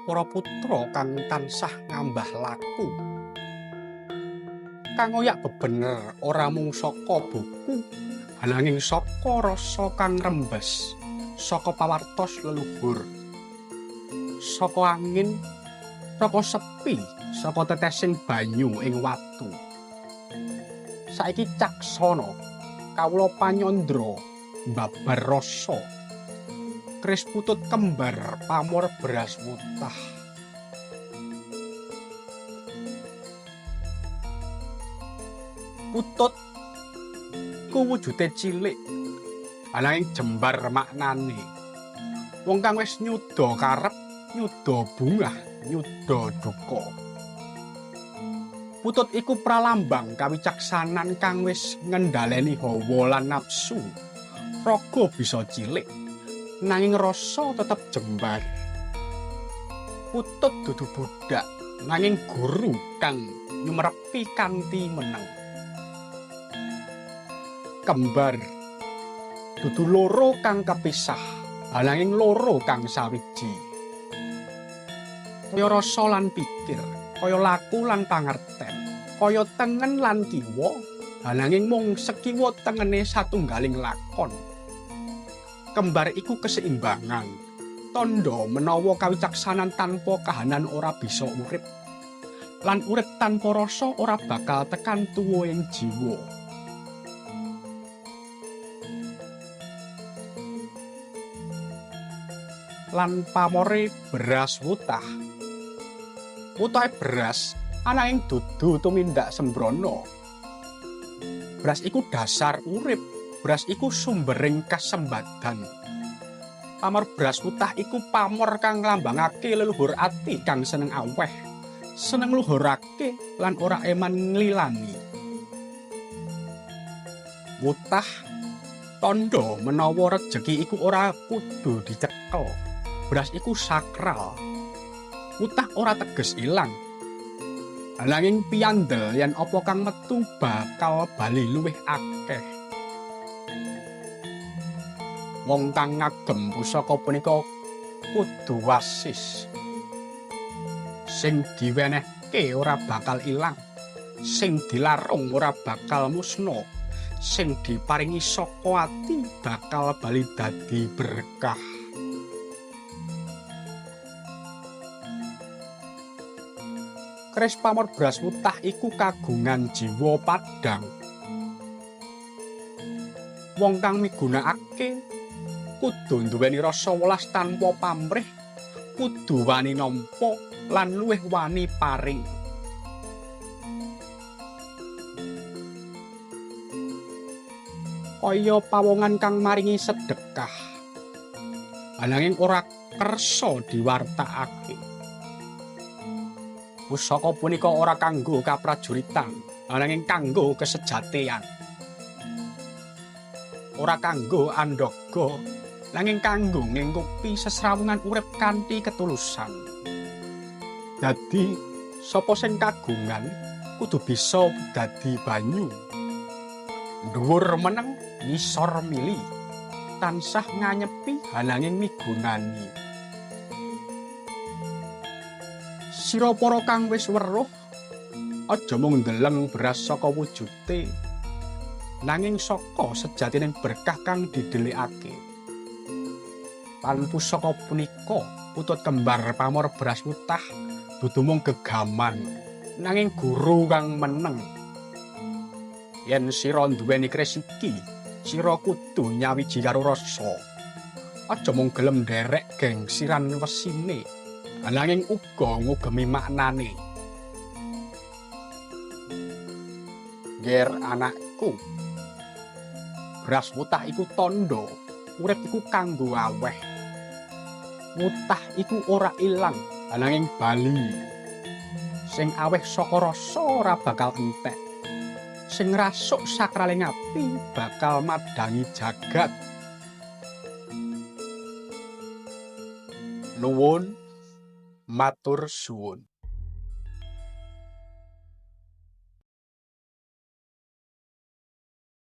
Para putra kang tansah ngambah laku, kang oyak bebener ora mung saka buku, ananging saka rasa kang rembes, saka pawartos leluhur, saka angin, saka sepi, saka tetesing banyu ing watu. Saiki caksana kawula panyandra mbabar rasa kris putut kembar pamor beras mutah. Putut ku wujude cilik ananging jembar maknane. Wong kang wis nyuda karep, nyuda bungah, nyuda duka. Putut iku pralambang kawicaksanan kang wis ngendhaleni hawa lan nafsu. Raga bisa cilik, nanging rasa tetep jembar. Putut dudu budak, nanging guru kang nyumrepi kanthi meneng. Kembar dudu loro kang kepisah, ananging loro kang sawiji. Kaya rasa lan pikir, kaya laku lan pangerten, kaya tengen lan kiwa, ananging mung sekiwa tengene satunggaling lakon. Kembar iku keseimbangan, tandha menawa kawicaksanan tanpa kahanan ora bisa urip, lan urip tanpa rasa ora bakal tekan tuwa ing jiwa. Lan pamore beras wutah. Wutahe beras ananging dudu tumindak sembrono. Beras iku dasar urip, beras iku sumbering kasembadan. Pamor beras wutah iku pamor kang nglambangake leluhur ati kang seneng aweh, seneng luhurake lan ora eman nglilani. Wutah tandha menawa rejeki iku ora kudu dicekel. Beras iku sakral. Wutah ora teges ilang. Ananging piyandel yen apa kang metu bakal bali luwih akeh. Wong kang ngagem pusaka punika kudu wasis. Sing diwenehke ora bakal ilang. Sing dilarung ora bakal musna. Sing diparingi saka ati bakal bali dadi berkah. Kris pamor beras wutah iku kagungan jiwa padhang. Wong kang migunakake kudu nduweni rasa welas tanpa pamrih, kudu wani nampa lan luwih wani paring. Kaya pawongan kang maringi sedekah, ananging ora kersa diwartakake. Pusaka punika ora kanggo kaprajuritan, ananging kanggo kesejatean. Ora kanggo andaga, nanging kanggo ngingkupi sesrawungan urip kanthi ketulusan. Dadi, sapa sing kagungan kudu bisa dadi banyu. Dhuwur meneng ngisor mili, tansah nganyepi ananging migunani. Sira para kang wis weruh, aja mung ndeleng beras saka wujute, nanging saka sejatining berkah kang didelikake. Lan pusaka punika putut kembar pamor beras wutah dudu mung gegaman, nanging guru kang meneng. Yen sira nduweni kris iki, sira kudu nyawiji karo rasa. Aja mung gelem nderek gengsiran wesine, ananging uga ngugemi maknane. Ger anakku, beras wutah iku tandha urip iku kanggo aweh. Wutah iku ora ilang, ananging bali. Sing aweh saka rasa ora bakal entek. Sing rasuk sakraling ati bakal madangi jagat. Nuwun. Matur suwun.